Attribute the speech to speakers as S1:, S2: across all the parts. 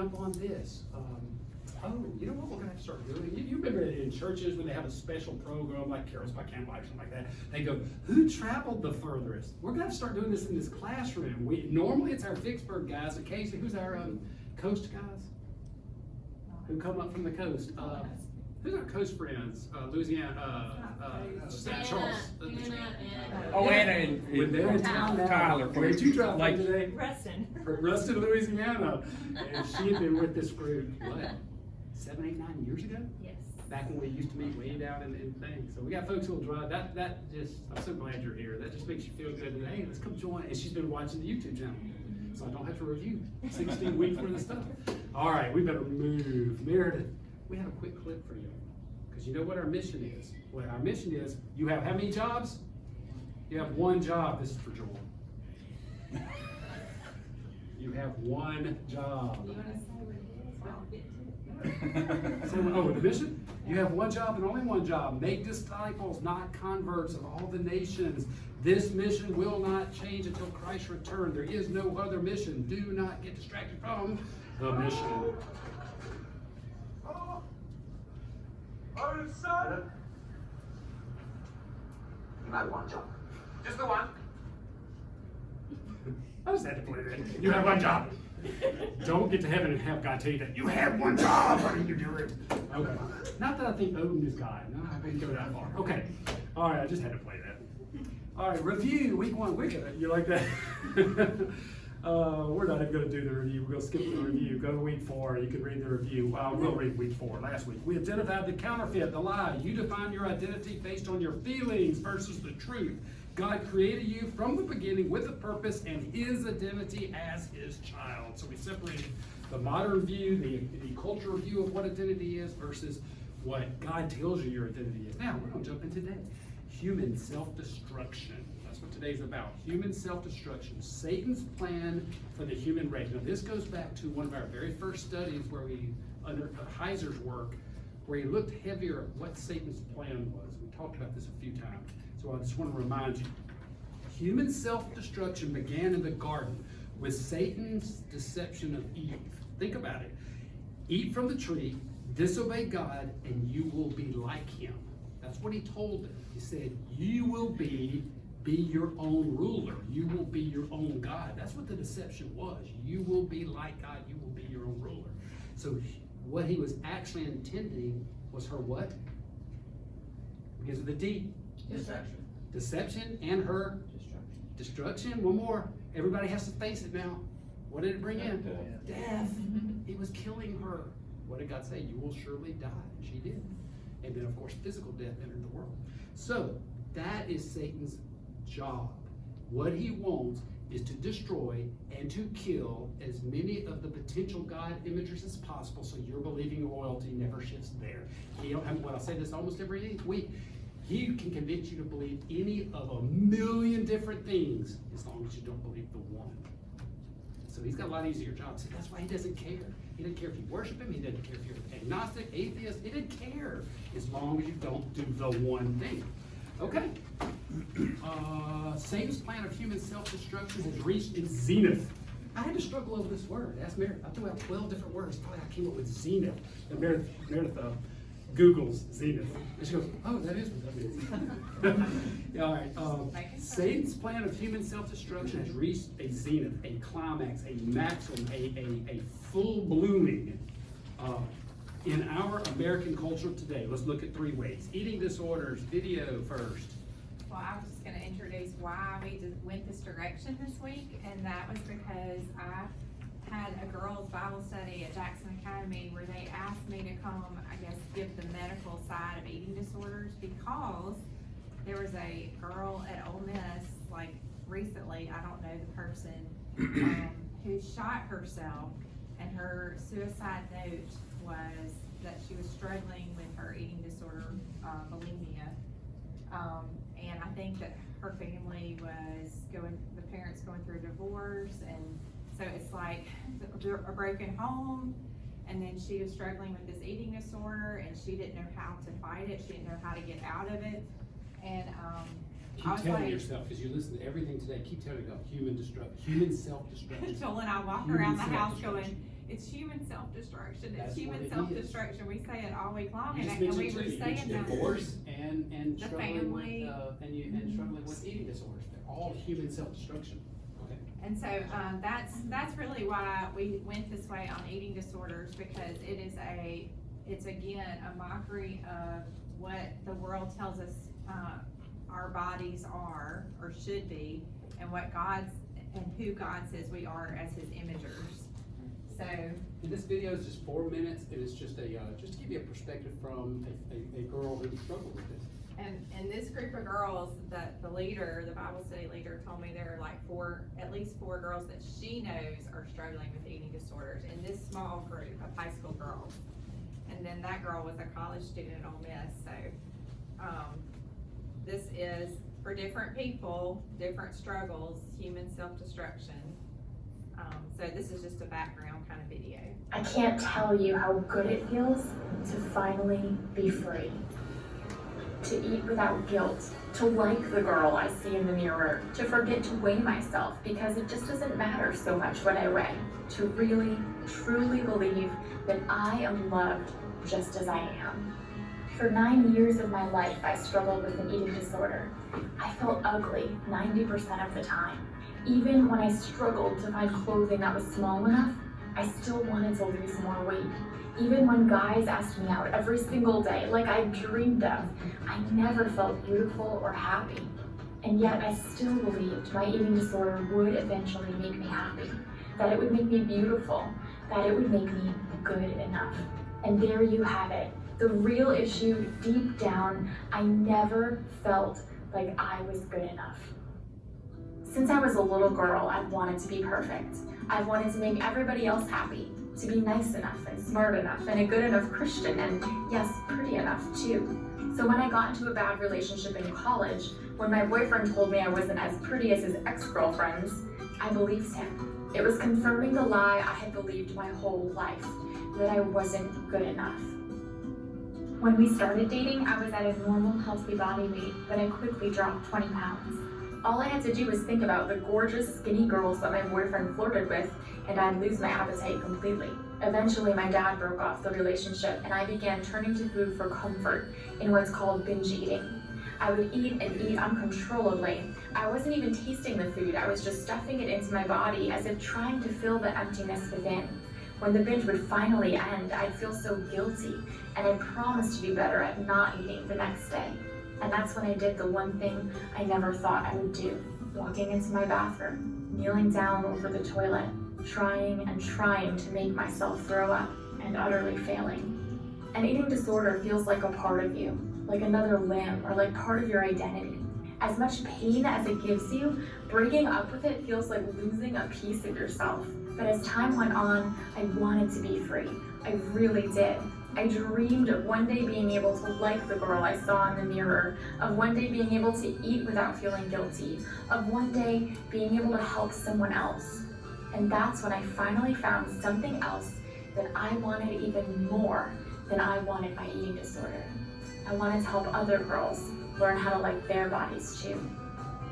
S1: jump on this. You know what we're gonna have to start doing? You remember in churches when they have a special program like Carols by Candlelight or something like that, they go, who traveled the furthest? We're gonna have to start doing this in this classroom. Normally it's our Vicksburg guys. Occasionally, who's our coast guys? Who come up from the coast? Who's our coast friends? Louisiana, St. Charles.
S2: Oh, Anna
S1: When they're in town now.
S2: Tyler.
S1: Where'd you travel
S2: Like
S1: today?
S3: Ruston,
S1: Louisiana. And she had been with this group, what, 7, 8, 9 years ago?
S3: yes.
S1: Back when we used to meet way down in things. So we got folks who will drive. That just, I'm so glad you're here. That just makes you feel good. And hey, let's come join. And she's been watching the YouTube channel. So I don't have to review 16 weeks worth of stuff. All right, we better move. Meredith, we have a quick clip for you. Because you know what our mission is. Well, our mission is, you have how many jobs? You have one job. This is for Joel. You have one job.
S3: You want to say what it is?
S1: So, the mission? You have one job and only one job. Make disciples, not converts, of all the nations. This mission will not change until Christ returns. There is no other mission. Do not get distracted from the mission.
S4: Son. You have one job. Just the one.
S1: I just had to play that. You have one job. Don't get to heaven and have God tell you that you have one job. Why didn't you do it? Okay. Not that I think Odin is God. No, I wouldn't go that far. Okay. All right. I just had to play that. All right. Review week 1. You like that? We're not even going to do the review. We're going to skip the review. Go to week 4. You can read the review. We'll read week 4. Last week we identified the counterfeit, the lie. You define your identity based on your feelings versus the truth. God created you from the beginning with a purpose and his identity as his child. So we separated the modern view, the cultural view of what identity is versus what God tells you your identity is. Now, we're going to jump into today. Human self-destruction. That's what today's about. Human self-destruction. Satan's plan for the human race. Now, this goes back to one of our very first studies where we, under Heiser's work, where he looked heavier at what Satan's plan was. We talked about this a few times. So I just want to remind you, human self-destruction began in the garden with Satan's deception of Eve. Think about it. Eat from the tree, disobey God, and you will be like him. That's what he told them. He said, you will be your own ruler. You will be your own God. That's what the deception was. You will be like God. You will be your own ruler. So what he was actually intending was her what? Because of the D. Deception and her destruction. One more. Everybody has to face it now. What did it bring in? Death. It was killing her. What did God say? You will surely die. And she did. And then, of course, physical death entered the world. So that is Satan's job. What he wants is to destroy and to kill as many of the potential God imagers as possible so your believing loyalty never shifts there. I say this almost every week. He can convince you to believe any of a million different things as long as you don't believe the one. So he's got a lot easier job. So that's why he doesn't care. He doesn't care if you worship him. He doesn't care if you're agnostic, atheist. He doesn't care as long as you don't do the one thing. Okay. Satan's plan of human self-destruction has reached its zenith. I had to struggle over this word. Ask Meredith. I threw out 12 different words. Finally, I came up with zenith. And Meredith Googles zenith. And she goes, oh, that is what that means. All right. Satan's plan of human self-destruction has reached a zenith, a climax, a maximum, a full blooming in our American culture today. Let's look at 3 ways. Eating disorders, video first.
S3: Well, I was just going to introduce why we went this direction this week, and that was because I had a girls' Bible study at Jackson Academy where they asked me to come, I guess, give the medical side of eating disorders, because there was a girl at Ole Miss, like recently, I don't know the person, who shot herself, and her suicide note was that she was struggling with her eating disorder, bulimia. And I think that her family was the parents going through a divorce, and so it's like a broken home, and then she was struggling with this eating disorder, and she didn't know how to fight it, she didn't know how to get out of it, and
S1: Keep telling yourself, because you listen to everything today, keep telling yourself human self-destruction.
S3: Joel and I walked around the house going, It's human self-destruction.
S5: That's
S3: It's human
S5: what it is.
S3: self-destruction. We say it all week long,
S5: You
S3: and
S5: just
S3: we
S5: mentioned
S3: were
S5: too, you
S3: saying
S5: mentioned
S3: that.
S5: divorce and
S3: The
S5: struggling
S3: family.
S5: with, and struggling with eating disorders. They're all human self-destruction. Okay.
S3: And so, that's really why we went this way on eating disorders, because it's again, a mockery of what the world tells us, our bodies are, or should be, and and who God says we are as his imagers. So,
S5: And this video is just 4 minutes, and it's just just to give you a perspective from a girl who struggled with this.
S3: and this group of girls, the leader, the Bible study leader, told me there are like at least four girls that she knows are struggling with eating disorders in this small group of high school girls. And then that girl was a college student at Ole Miss, so, this is, for different people, different struggles, human self-destruction. So this is just a background kind of video.
S6: I can't tell you how good it feels to finally be free. To eat without guilt, to like the girl I see in the mirror, to forget to weigh myself because it just doesn't matter so much what I weigh, to really, truly believe that I am loved just as I am. For 9 years of my life, I struggled with an eating disorder. I felt ugly 90% of the time. Even when I struggled to find clothing that was small enough, I still wanted to lose more weight. Even when guys asked me out every single day, like I dreamed of, I never felt beautiful or happy. And yet I still believed my eating disorder would eventually make me happy, that it would make me beautiful, that it would make me good enough. And there you have it. The real issue, deep down, I never felt like I was good enough. Since I was a little girl, I've wanted to be perfect. I've wanted to make everybody else happy, to be nice enough and smart enough and a good enough Christian and, yes, pretty enough too. So when I got into a bad relationship in college, when my boyfriend told me I wasn't as pretty as his ex-girlfriends, I believed him. It was confirming the lie I had believed my whole life, that I wasn't good enough. When we started dating, I was at a normal, healthy body weight, but I quickly dropped 20 pounds. All I had to do was think about the gorgeous, skinny girls that my boyfriend flirted with, and I'd lose my appetite completely. Eventually, my dad broke off the relationship, and I began turning to food for comfort in what's called binge eating. I would eat and eat uncontrollably. I wasn't even tasting the food, I was just stuffing it into my body as if trying to fill the emptiness within. When the binge would finally end, I'd feel so guilty, and I promised to be better at not eating the next day. And that's when I did the one thing I never thought I would do, walking into my bathroom, kneeling down over the toilet, trying and trying to make myself throw up, and utterly failing. An eating disorder feels like a part of you, like another limb, or like part of your identity. As much pain as it gives you, breaking up with it feels like losing a piece of yourself. But as time went on, I wanted to be free. I really did. I dreamed of one day being able to like the girl I saw in the mirror, of one day being able to eat without feeling guilty, of one day being able to help someone else. And that's when I finally found something else that I wanted even more than I wanted my eating disorder. I wanted to help other girls learn how to like their bodies too.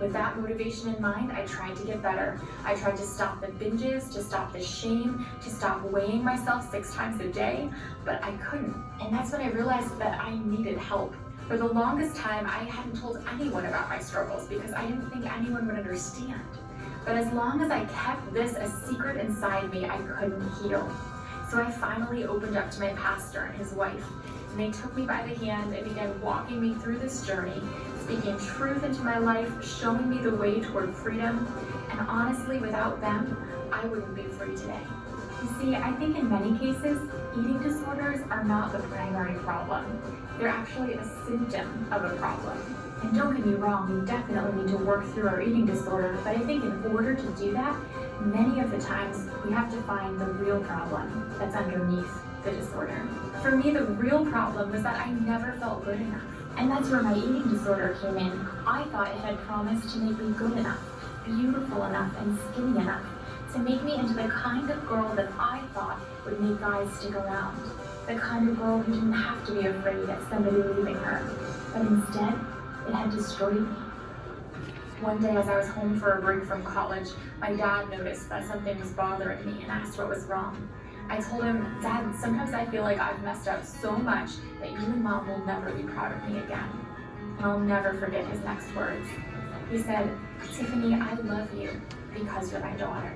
S6: With that motivation in mind, I tried to get better. I tried to stop the binges, to stop the shame, to stop weighing myself 6 times a day, but I couldn't. And that's when I realized that I needed help. For the longest time, I hadn't told anyone about my struggles because I didn't think anyone would understand. But as long as I kept this a secret inside me, I couldn't heal. So I finally opened up to my pastor and his wife, and they took me by the hand and began walking me through this journey, speaking truth into my life, showing me the way toward freedom. And honestly, without them, I wouldn't be free today. You see, I think in many cases, eating disorders are not the primary problem. They're actually a symptom of a problem. And don't get me wrong, we definitely need to work through our eating disorder, but I think in order to do that, many of the times we have to find the real problem that's underneath the disorder. For me, the real problem was that I never felt good enough. And that's where my eating disorder came in. I thought it had promised to make me good enough, beautiful enough, and skinny enough, to make me into the kind of girl that I thought would make guys stick around. The kind of girl who didn't have to be afraid of somebody leaving her. But instead, it had destroyed me. One day as I was home for a break from college, my dad noticed that something was bothering me and asked what was wrong. I told him, Dad, sometimes I feel like I've messed up so much that you and Mom will never be proud of me again. And I'll never forget his next words. He said, Tiffany, I love you because you're my daughter.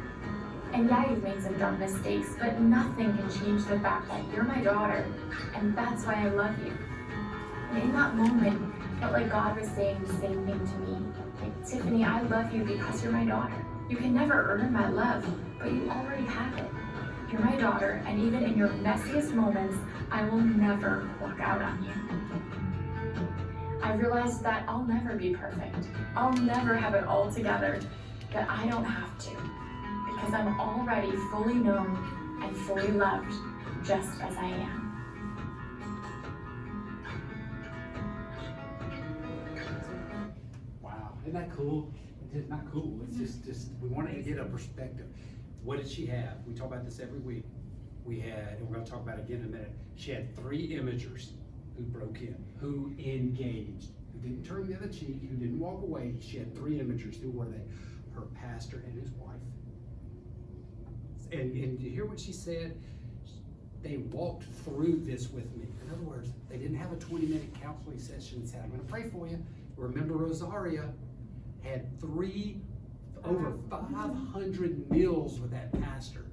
S6: And yeah, you've made some dumb mistakes, but nothing can change the fact that you're my daughter, and that's why I love you. And in that moment, it felt like God was saying the same thing to me. Like, Tiffany, I love you because you're my daughter. You can never earn my love, but you already have it. You're my daughter, and even in your messiest moments, I will never walk out on you. I realized that I'll never be perfect. I'll never have it all together, but I don't have to, because I'm already fully known and fully loved, just as I am.
S5: Wow, isn't that cool? It's not cool, it's just, we wanted to get a perspective. What did she have? We talk about this every week. We had, and we're gonna talk about it again in a minute, she had 3 imagers who broke in, who engaged, who didn't turn the other cheek, who didn't walk away. She had 3 imagers. Who were they? Her pastor and his wife. And you hear what she said? They walked through this with me. In other words, they didn't have a 20-minute counseling session and said, I'm gonna pray for you. Remember, Rosaria had over 500 meals with that pastor.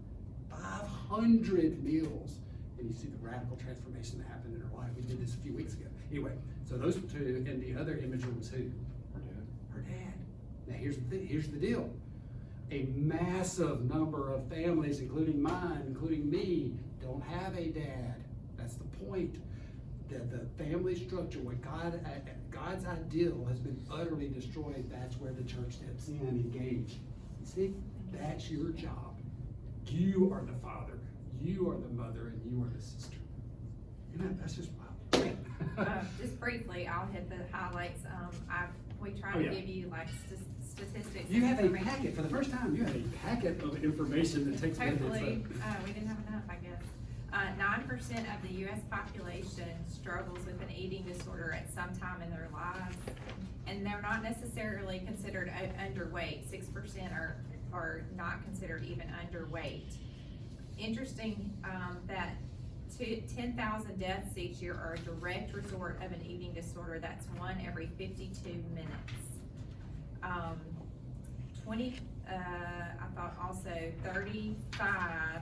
S5: 500 meals. And you see the radical transformation that happened in her life. We did this a few weeks ago. Anyway, so those 2, and the other imager was who? Her dad. Now here's the deal. A massive number of families, including mine, including me, don't have a dad. That's the point. The family structure, what God's ideal has been utterly destroyed. That's where the church steps in and engage. You see, that's your job. You are the father, you are the mother, and you are the sister. That's just wild.
S3: Just briefly, I'll hit the highlights. We try to give you like statistics.
S5: You have a
S3: information.
S5: packet, for the first time, you have a packet of information that takes minutes.
S3: Hopefully, we didn't have enough, I guess. 9% of the U.S. population struggles with an eating disorder at some time in their lives, and they're not necessarily considered underweight. 6% are not considered even underweight. Interesting that 10,000 deaths each year are a direct result of an eating disorder. That's 1 every 52 minutes. I thought also 35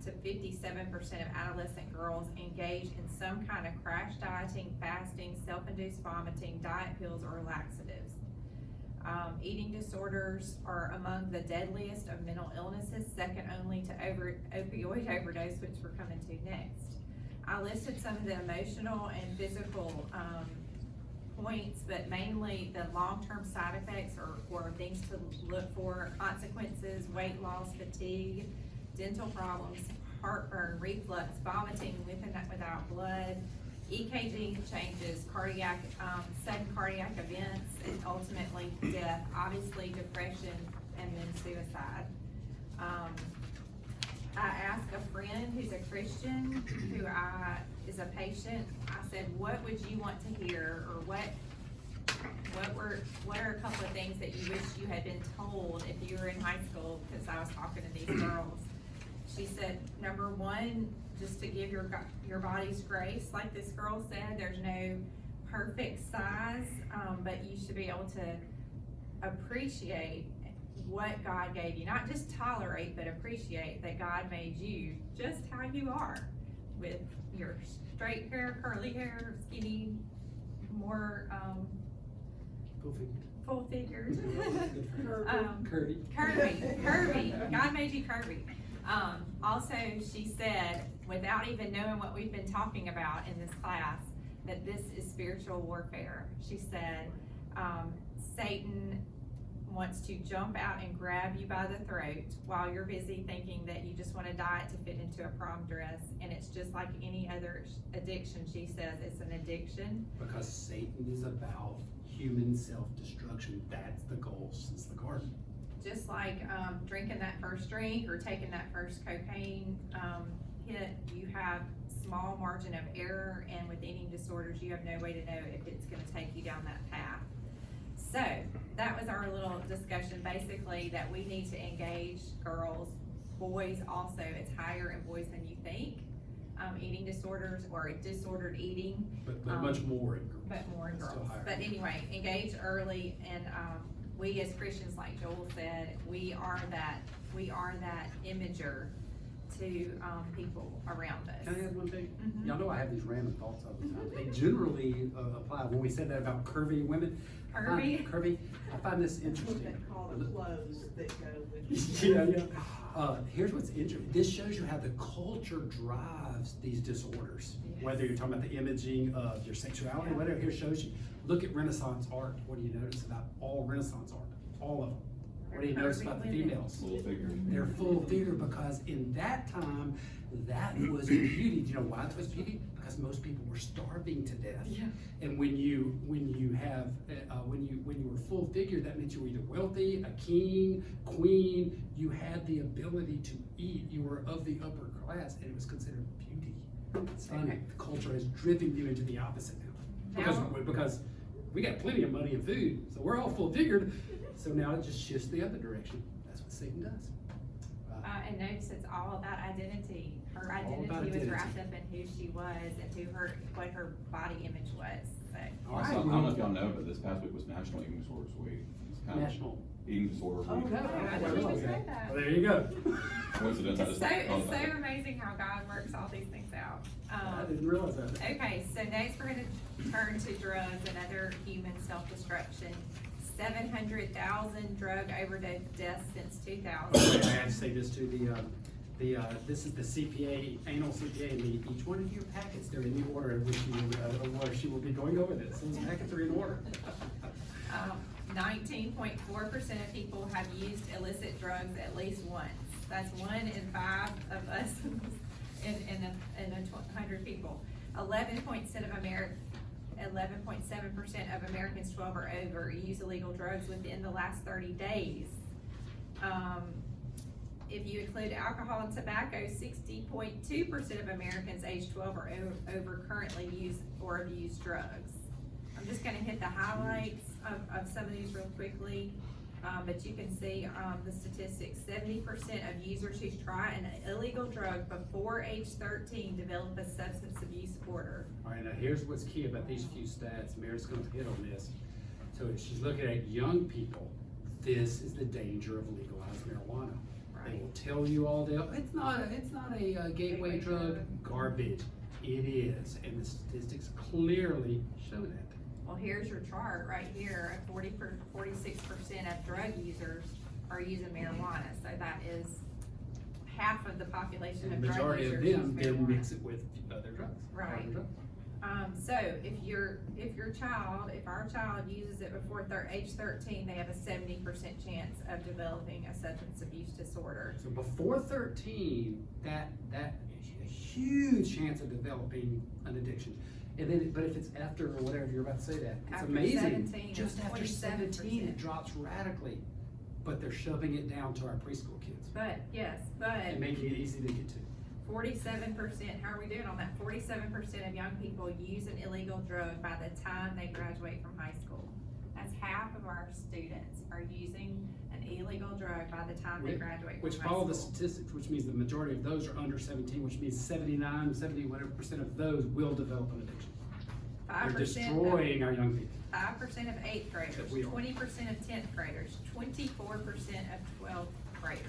S3: to 57% of adolescent girls engage in some kind of crash dieting, fasting, self-induced vomiting, diet pills, or laxatives. Eating disorders are among the deadliest of mental illnesses, second only to opioid overdose, which we're coming to next. I listed some of the emotional and physical points, but mainly the long-term side effects or things to look for: consequences, weight loss, fatigue, dental problems, heartburn, reflux, vomiting with and without blood, EKG changes, sudden cardiac events, and ultimately death, obviously depression, and then suicide. I asked a friend who's a Christian, who is a patient, I said, what would you want to hear, or what are a couple of things that you wish you had been told if you were in high school, because I was talking to these girls. She said, number 1, just to give your bodies grace. Like this girl said, there's no perfect size, but you should be able to appreciate what God gave you. Not just tolerate, but appreciate that God made you just how you are, with your straight hair, curly hair, skinny, more full figured. Curvy. God made you curvy. Also, she said, without even knowing what we've been talking about in this class, that this is spiritual warfare. She said, Satan wants to jump out and grab you by the throat while you're busy thinking that you just want a diet to fit into a prom dress, and it's just like any other addiction. She says it's an addiction.
S5: Because Satan is about human self-destruction. That's the goal since the garden.
S3: Just like drinking that first drink or taking that first cocaine hit, you have small margin of error, and with eating disorders, you have no way to know if it's going to take you down that path. So that was our little discussion, basically, that we need to engage girls boys also, it's higher in boys than you think. Eating disorders or disordered eating.
S1: But much more in girls.
S3: But more in
S1: It's still
S3: girls.
S1: higher.
S3: But anyway, engage early, and, we as Christians, like Joel said, we are that imager to, people around us.
S1: Can I add one thing?
S3: Mhm.
S1: Y'all know I have these random thoughts all the time. They generally apply. When we said that about curvy women. Curvy, I find this interesting.
S7: They call the clothes that go with.
S1: Yeah. Here's what's interesting. This shows you how the culture drives these disorders.
S3: Yes.
S1: Whether you're talking about the imaging of your sexuality, whatever, here shows you. Look at Renaissance art. What do you notice about all Renaissance art? All of them. What do you notice about the females?
S2: Full figure.
S1: They're full figure because in that time, that was beauty. Do you know why it was beauty? Because most people were starving to death.
S3: Yeah.
S1: And when you were full figure, that meant you were either wealthy, a king, queen. You had the ability to eat. You were of the upper class, and it was considered beauty. It's funny.
S3: Okay.
S1: The culture is driven you into the opposite now.
S3: Now-
S1: Because we got plenty of money and food, so we're all full figured. So now it just shifts the other direction. That's what Satan does.
S3: And notice it's all about identity. Her
S1: All about
S3: identity was
S1: identity.
S3: wrapped up in who she was and what her body image was, so.
S1: All
S2: Also,
S1: right.
S2: I don't know if y'all know, but this past week was National Eating Disorders Week. It's kind of
S1: National.
S2: Eating Disorders Week.
S3: I didn't even say that.
S1: Well, there you go.
S2: Coincidence, I
S3: It's
S2: just
S3: so,
S2: thought
S3: it's
S2: about
S3: so
S2: it.
S3: amazing how God works all these things out.
S1: I didn't realize that.
S3: Okay, so next we're gonna turn to drugs and other human self-destruction. 700,000 drug overdose deaths since 2000.
S1: I have to say this to this is the CPA, annual CPA, and each one of your packets, they're in the order in which she will be going over this. Those packets are in order.
S3: 19.4% of people have used illicit drugs at least once. That's 1 in 5 of us in 100 people. 11.7% of Americans 12 or over use illegal drugs within the last 30 days. If you include alcohol and tobacco, 60.2% of Americans aged 12 or over currently use or abuse drugs. I'm just gonna hit the highlights of some of these real quickly, but you can see, the statistics. 70% of users who try an illegal drug before age 13 develop a substance abuse disorder.
S1: All right, now here's what's key about these few stats. Mary's going to hit on this. So if she's looking at young people, this is the danger of legalized marijuana. They will tell you all day, it's not a gateway drug, garbage. It is, and the statistics clearly show that.
S3: Well, here's your chart right here. 46% of drug users are using marijuana, so that is half of the population
S1: And
S3: of
S1: the
S3: drug
S1: majority
S3: users
S1: of
S3: use
S1: them then
S3: marijuana.
S1: mix it with other drugs.
S3: Right.
S1: harder drugs.
S3: So if our child uses it before age 13, they have a 70% chance of developing a substance abuse disorder.
S1: So before 13, that a huge chance of developing an addiction. And then, but if it's after or whatever, you're about to say that, it's
S3: After
S1: amazing.
S3: 17,
S1: Just after 17,
S3: 27%.
S1: it drops radically. But they're shoving it down to our preschool kids
S3: But, yes,
S1: and making it easy to get to.
S3: 47%, how are we doing on that? 47% of young people use an illegal drug by the time they graduate from high school. That's half of our students are using an illegal drug by the time they graduate
S1: Which
S3: from high
S1: follow the
S3: school.
S1: statistics, which means the majority of those are under 17, which means 79, 70, whatever percent of those will develop an addiction. They're
S3: 5%
S1: destroying our young people.
S3: 5% of 8th graders,
S1: That we are.
S3: 20% of 10th graders, 24% of 12th graders.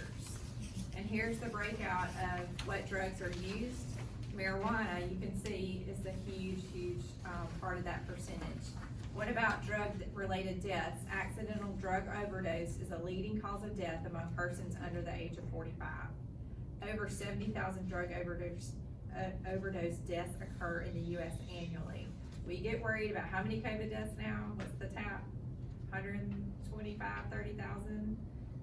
S3: And here's the breakout of what drugs are used. Marijuana, you can see, is a huge part of that percentage. What about drug-related deaths? Accidental drug overdose is a leading cause of death among persons under the age of 45. Over 70,000 drug overdose deaths occur in the U.S. annually. We get worried about how many COVID deaths now? What's the tap? 125, 30,000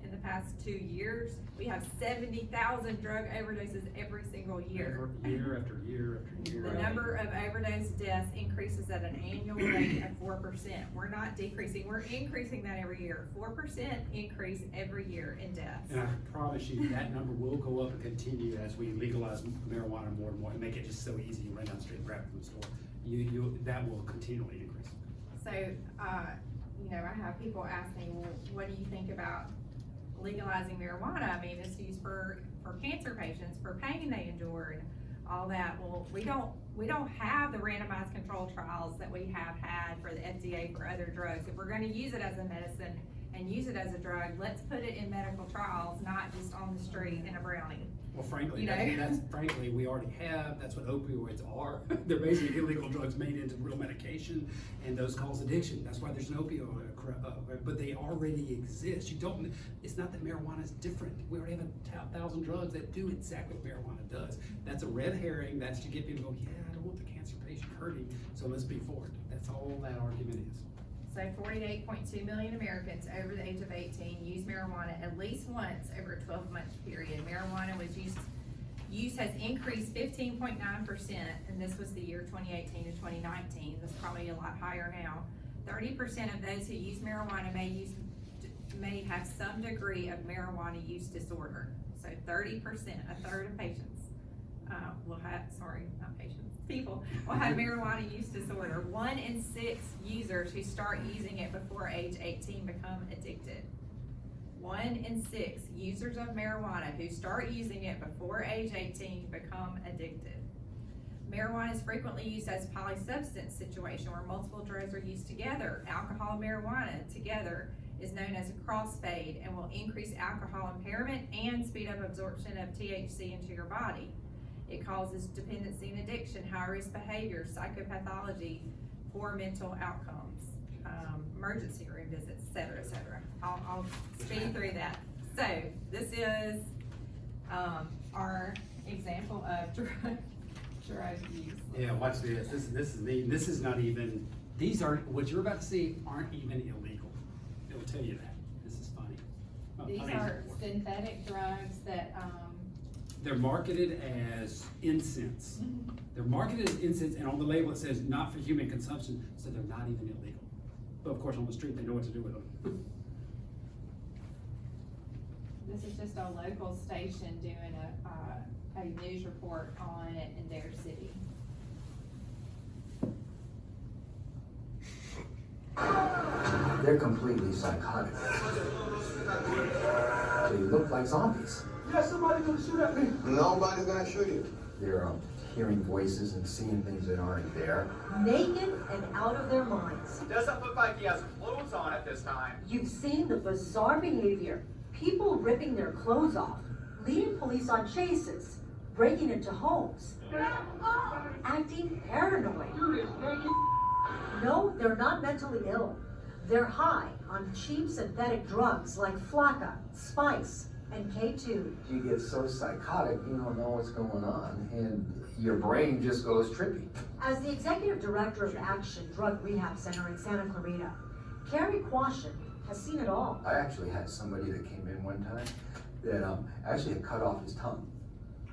S3: in the past 2 years. We have 70,000 drug overdoses every single year.
S1: Year after year after year.
S3: The number of overdose deaths increases at an annual rate of 4%. We're not decreasing, we're increasing that every year. 4% increase every year in deaths.
S1: And I promise you, that number will go up and continue as we legalize marijuana more and more and make it just so easy. You run down the street and grab it from the store. That will continually increase.
S3: So, I have people ask me, well, what do you think about legalizing marijuana, I mean, it's used for cancer patients, for pain they endure and all that. Well, we don't have the randomized control trials that we have had for the FDA for other drugs. If we're gonna use it as a medicine and use it as a drug, let's put it in medical trials, not just on the street in a brownie.
S5: Well, frankly,
S3: You know?
S5: that's frankly, we already have, that's what opioids are. They're basically illegal drugs made into real medication, and those cause addiction. That's why there's an opioid, but they already exist. You don't, it's not that marijuana is different. We already have 1,000 drugs that do exactly what marijuana does. That's a red herring. That's to get people to go, yeah, I don't want the cancer patient hurting, so let's be for it. That's all that argument is.
S3: So 48.2 million Americans over the age of 18 use marijuana at least once over a 12-month period. Marijuana use has increased 15.9%, and this was the year 2018 to 2019. That's probably a lot higher now. 30% of those who use marijuana may have some degree of marijuana use disorder. So 30%, a third of patients people will have marijuana use disorder. 1 in 6 users who start using it before age 18 become addicted. 1 in 6 users of marijuana who start using it before age 18 become addicted. Marijuana is frequently used as a polysubstance situation where multiple drugs are used together. Alcohol and marijuana together is known as a crossfade and will increase alcohol impairment and speed up absorption of THC into your body. It causes dependency and addiction, high-risk behavior, psychopathology, poor mental outcomes, emergency room visits, et cetera, et cetera. I'll speed through that. So this is our example of drug use.
S5: Yeah, watch this. This is neat. This is not even, these aren't, what you're about to see aren't even illegal. It will tell you that. This is funny. Well,
S3: These
S5: funny
S3: are
S5: is
S3: synthetic drugs that,
S5: they're marketed as incense. They're marketed as incense, and on the label it says not for human consumption, so they're not even illegal. But of course, on the street, they know what to do with them.
S3: this is just a local station doing a news report on it in their city.
S8: They're completely psychotic. They look like zombies.
S4: Yeah, somebody's gonna shoot at me.
S9: Nobody's gonna shoot you.
S8: They're hearing voices and seeing things that aren't there.
S10: Naked and out of their minds.
S4: Doesn't look like he has clothes on at this time.
S10: You've seen the bizarre behavior. People ripping their clothes off, leading police on chases, breaking into homes, acting paranoid. No, they're not mentally ill. They're high on cheap synthetic drugs like Flakka, Spice, and K2.
S8: You get so psychotic, you don't know what's going on, and your brain just goes trippy.
S10: As the executive director of Action Drug Rehab Center in Santa Clarita, Carrie Quashen has seen it all.
S8: I actually had somebody that came in one time that actually had cut off his tongue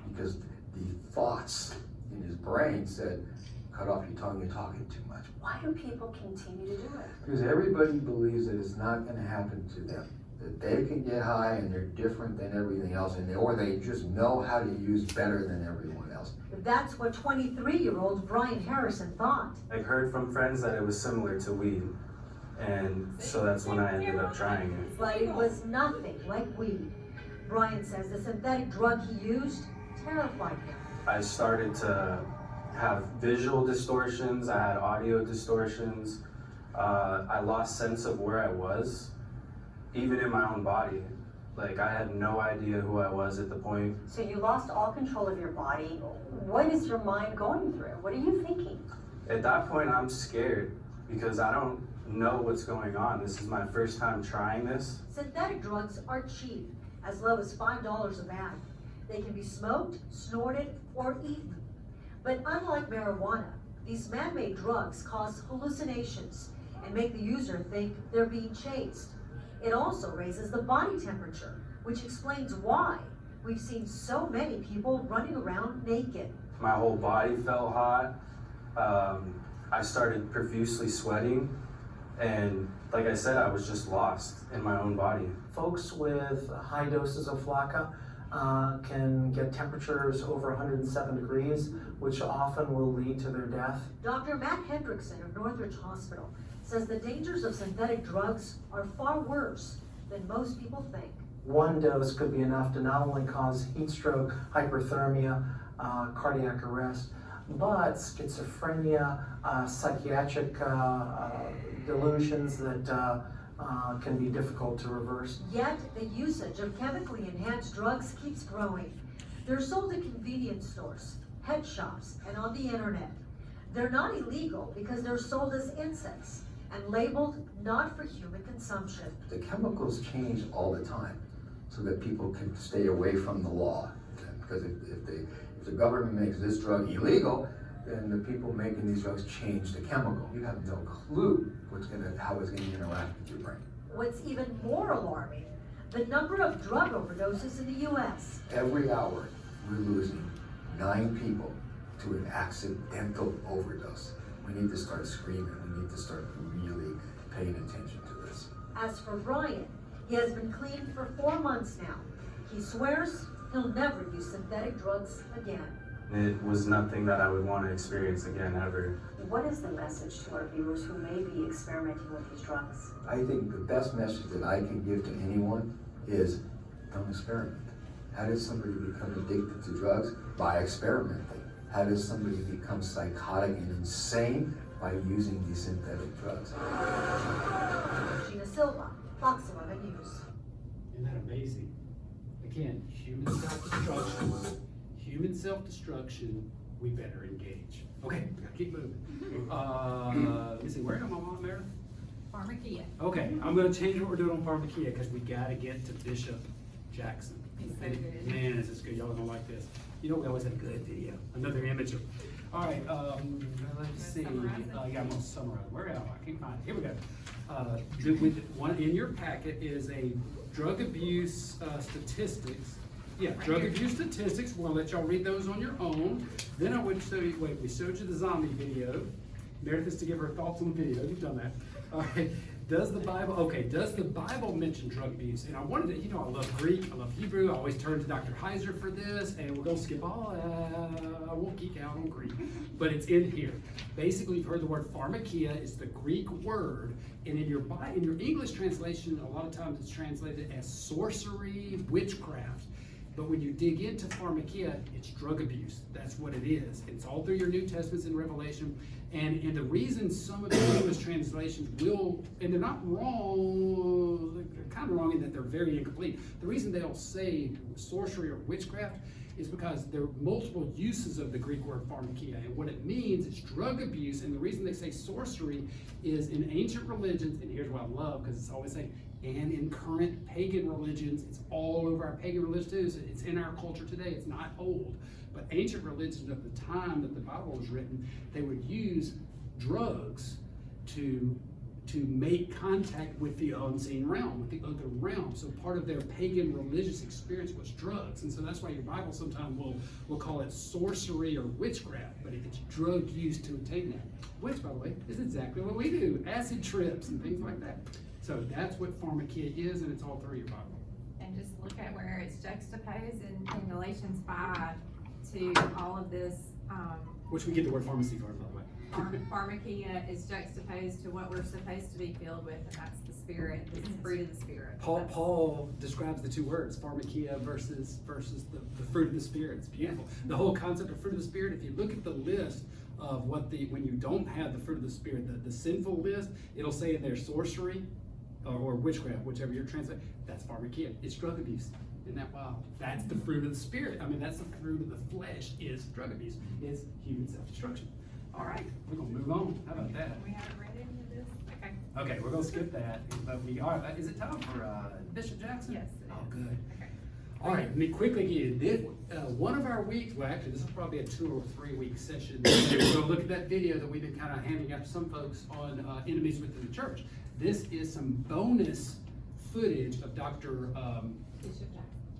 S8: because the thoughts in his brain said, cut off your tongue, you're talking too much.
S10: Why do people continue to do it?
S8: Because everybody believes that it's not going to happen to them. That they can get high and they're different than everything else, or they just know how to use better than everyone else.
S10: That's what 23-year-old Brian Harrison thought.
S11: I've heard from friends that it was similar to weed, and so that's when I ended up trying it.
S10: But it was nothing like weed. Brian says the synthetic drug he used terrified him.
S11: I started to have visual distortions, I had audio distortions, I lost sense of where I was, even in my own body. Like, I had no idea who I was at the point.
S10: So you lost all control of your body. What is your mind going through? What are you thinking?
S11: At that point, I'm scared because I don't know what's going on. This is my first time trying this.
S10: Synthetic drugs are cheap, as low as $5 a bag. They can be smoked, snorted, or eaten. But unlike marijuana, these man-made drugs cause hallucinations and make the user think they're being chased. It also raises the body temperature, which explains why we've seen so many people running around naked.
S11: My whole body felt hot. I started profusely sweating, and like I said, I was just lost in my own body.
S12: Folks with high doses of Flakka can get temperatures over 107 degrees, which often will lead to their death.
S10: Dr. Matt Hendrickson of Northridge Hospital says the dangers of synthetic drugs are far worse than most people think.
S12: one dose could be enough to not only cause heat stroke, hyperthermia, cardiac arrest, but schizophrenia, psychiatric delusions that can be difficult to reverse.
S10: Yet, the usage of chemically enhanced drugs keeps growing. They're sold at convenience stores, pet shops, and on the internet. They're not illegal because they're sold as insects and labeled not for human consumption.
S8: The chemicals change all the time so that people can stay away from the law. Because if the government makes this drug illegal, then the people making these drugs change the chemical. You have no clue how it's gonna interact with your brain.
S10: What's even more alarming, the number of drug overdoses in the US.
S8: Every hour, we're losing 9 people to an accidental overdose. We need to start screaming. We need to start really paying attention to this.
S10: As for Brian, he has been clean for 4 months now. He swears he'll never use synthetic drugs again.
S11: It was nothing that I would want to experience again, ever.
S9: What is the message to our viewers who may be experimenting with these drugs?
S8: I think the best message that I can give to anyone is don't experiment. How does somebody become addicted to drugs? By experimenting. How does somebody become psychotic and insane? By using these synthetic drugs.
S10: Gina Silva, Fox 11 News.
S5: Isn't that amazing? Again, human self-destruction. Human self-destruction, we better engage. Okay, we gotta keep moving. Let me see, where am I on there?
S3: Pharmakia.
S5: Okay, I'm gonna change what we're doing on Pharmakia because we gotta get to Bishop Jackson.
S3: He's so good.
S5: Man, this is good. Y'all are gonna like this. You know, we always have a good video. Another imager. All right, let's see. Yeah, I'm gonna summarize. Where am I? I can't find it. Here we go. In your packet is a drug abuse statistics. Yeah, drug abuse statistics. We'll let y'all read those on your own. Then I would show you, we showed you the zombie video. Meredith is to give her thoughts on the video. You've done that. All right. Does the Bible mention drug abuse? And I wanted to, I love Greek, I love Hebrew. I always turn to Dr. Heiser for this, and we're going to skip all, I won't geek out on Greek, but it's in here. Basically, you've heard the word pharmakia. It's the Greek word, and in your English translation, a lot of times it's translated as sorcery, witchcraft. But when you dig into pharmakia, it's drug abuse. That's what it is. It's all through your New Testaments and Revelation. And the reason some of the English translations will, and they're not wrong, they're kind of wrong in that they're very incomplete. The reason they'll say sorcery or witchcraft is because there are multiple uses of the Greek word pharmakia. And what it means is drug abuse. And the reason they say sorcery is in ancient religions, and here's what I love, because it's always saying, and in current pagan religions, it's all over our pagan religions, it's in our culture today, it's not old. But ancient religions of the time that the Bible was written, they would use drugs to make contact with the unseen realm, with the other realm. So part of their pagan religious experience was drugs. And so that's why your Bible sometimes will call it sorcery or witchcraft, but it's drug use to obtain that. Which, by the way, is exactly what we do, acid trips and things like that. So that's what pharmakia is, and it's all through your Bible.
S3: And just look at where it's juxtaposed in Galatians 5 to all of this.
S5: Which we get the word pharmacy for, by the way.
S3: Pharmakia is juxtaposed to what we're supposed to be filled with, and that's the Spirit, the fruit of the Spirit.
S5: Paul describes the two words, pharmakia versus the fruit of the Spirit. It's beautiful. The whole concept of fruit of the Spirit, if you look at the list of when you don't have the fruit of the Spirit, the sinful list, it'll say in there sorcery, or witchcraft, whichever you're translating, that's pharmakia. It's drug abuse. Isn't that wild? That's the fruit of the Spirit. I mean, that's the fruit of the flesh is drug abuse. It's human self-destruction. All right, we're going to move on. How about that?
S3: We haven't read any of this? Okay.
S5: Okay, we're going to skip that. But we are. Is it time for Bishop Jackson?
S3: Yes, it
S5: Oh,
S3: is.
S5: good.
S3: Okay.
S5: All right, let me quickly give you one of our weeks. Well, actually, this is probably a 2 or 3 week session. We're going to look at that video that we've been kind of handing out to some folks on enemies within the church. This is some bonus footage of Dr.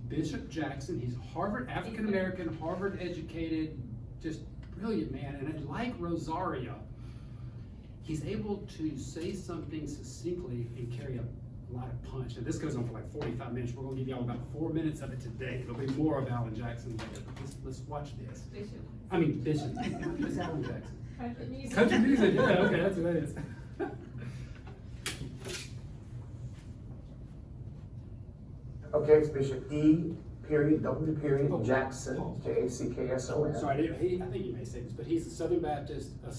S5: Bishop Jackson. He's African American, Harvard educated, just brilliant man. And like Rosaria, he's able to say something succinctly and carry a lot of punch. And this goes on for like 45 minutes. We're going to give y'all about 4 minutes of it today. There'll be more of Alan Jackson later. But let's watch this.
S3: Bishop.
S5: I mean, Bishop. It's Alan Jackson.
S3: Country music.
S5: Country music, yeah, okay, that's what that is.
S12: Okay, it's Bishop E. W. Jackson, Jackson.
S5: Sorry, I think you may say this, but he's a Southern Baptist, I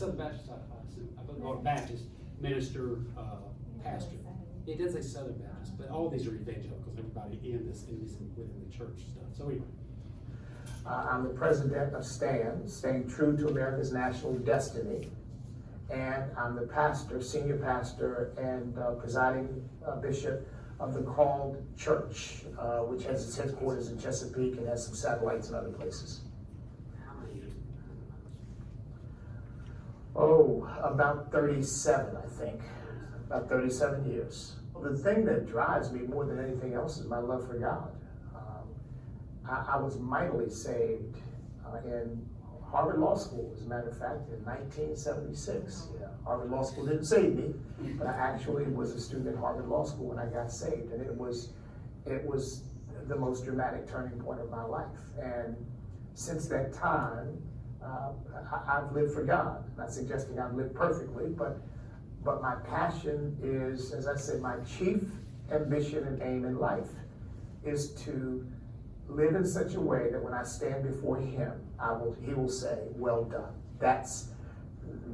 S5: believe, Baptist minister, pastor. He did say Southern Baptist, but all these are evangelicals, everybody within the church stuff. So anyway.
S12: I'm the president of STAND, Staying True to America's National Destiny. And I'm the pastor, senior pastor, and presiding bishop of the Called Church, which has its headquarters in Chesapeake and has some satellites in other places.
S5: How many years?
S12: Oh, about 37, I think. About 37 years. Well, the thing that drives me more than anything else is my love for God. I was mightily saved in Harvard Law School, as a matter of fact, in 1976. Yeah, Harvard Law School didn't save me, but I actually was a student at Harvard Law School when I got saved, and it was the most dramatic turning point of my life. And since that time, I've lived for God. Not suggesting I've lived perfectly, but my passion is, as I said, my chief ambition and aim in life is to live in such a way that when I stand before Him, He will say, "Well done." That's,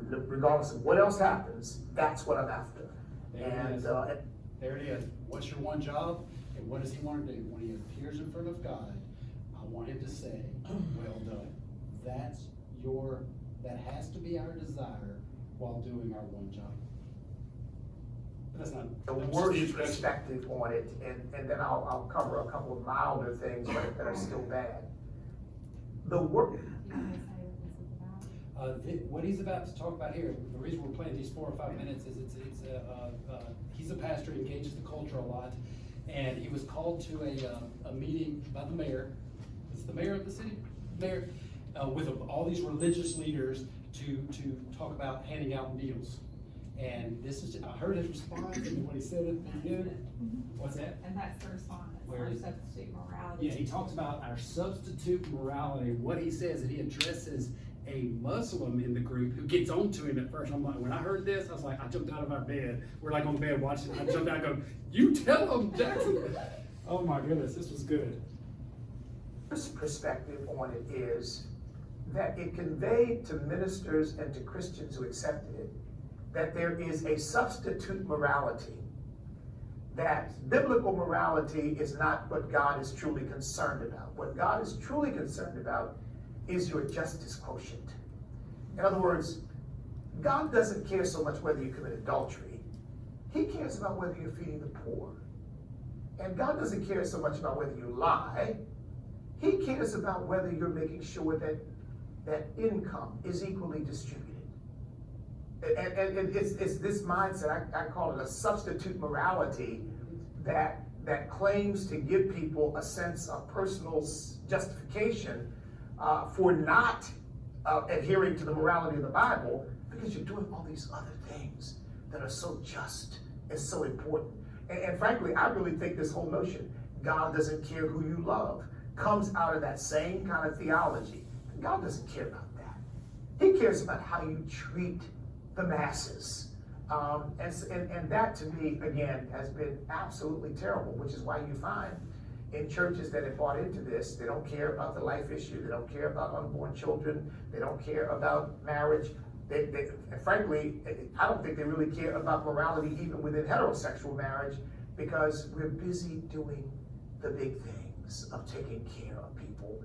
S12: regardless of what else happens, that's what I'm after.
S5: There it is. What's your one job? And what does He want to do? When He appears in front of God, I want Him to say, "Well done." That has to be our desire while doing our one job. But that's not
S12: the worst perspective on it, and then I'll cover a couple of milder things that are still bad. The work.
S5: What he's about to talk about here, the reason we're playing these 4 or 5 minutes is he's a pastor, engages the culture a lot, and he was called to a meeting by the mayor. Is the mayor of the city? Mayor, with all these religious leaders to talk about handing out meals. And this is, I heard his response and what he said at the beginning. What's that?
S3: And that's the response,
S5: Where
S3: our
S5: is-
S3: substitute morality.
S5: Yeah, he talks about our substitute morality. What he says, that he addresses a Muslim in the group who gets on to him at first. I'm like, when I heard this, I was like, I jumped out of our bed. We're like on the bed watching. I jumped out and go, "You tell him, Jackson." Oh my goodness, this was good.
S12: This perspective on it is that it conveyed to ministers and to Christians who accepted it that there is a substitute morality, that biblical morality is not what God is truly concerned about. What God is truly concerned about is your justice quotient. In other words, God doesn't care so much whether you commit adultery. He cares about whether you're feeding the poor. And God doesn't care so much about whether you lie. He cares about whether you're making sure that income is equally distributed. And it's this mindset, I call it a substitute morality, that claims to give people a sense of personal justification for not adhering to the morality of the Bible, because you're doing all these other things that are so just and so important. And frankly, I really think this whole notion, God doesn't care who you love, comes out of that same kind of theology. God doesn't care about that. He cares about how you treat the masses. And that to me, again, has been absolutely terrible, which is why you find in churches that have bought into this, they don't care about the life issue, they don't care about unborn children, they don't care about marriage. They frankly, I don't think they really care about morality even within heterosexual marriage, because we're busy doing the big things of taking care of people.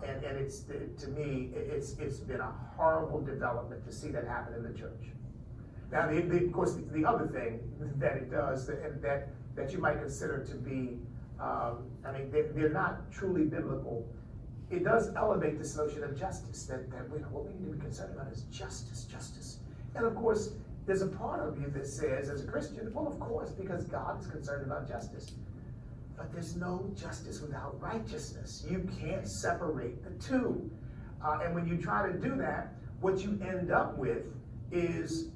S12: And it's, to me, it's been a horrible development to see that happen in the church. Now, of course, the other thing that it does, and that you might consider to be, they're not truly biblical. It does elevate this notion of justice, that what we need to be concerned about is justice. And of course, there's a part of you that says, as a Christian, well, of course, because God is concerned about justice. But there's no justice without righteousness. You can't separate the two. And when you try to do that, what you end up with is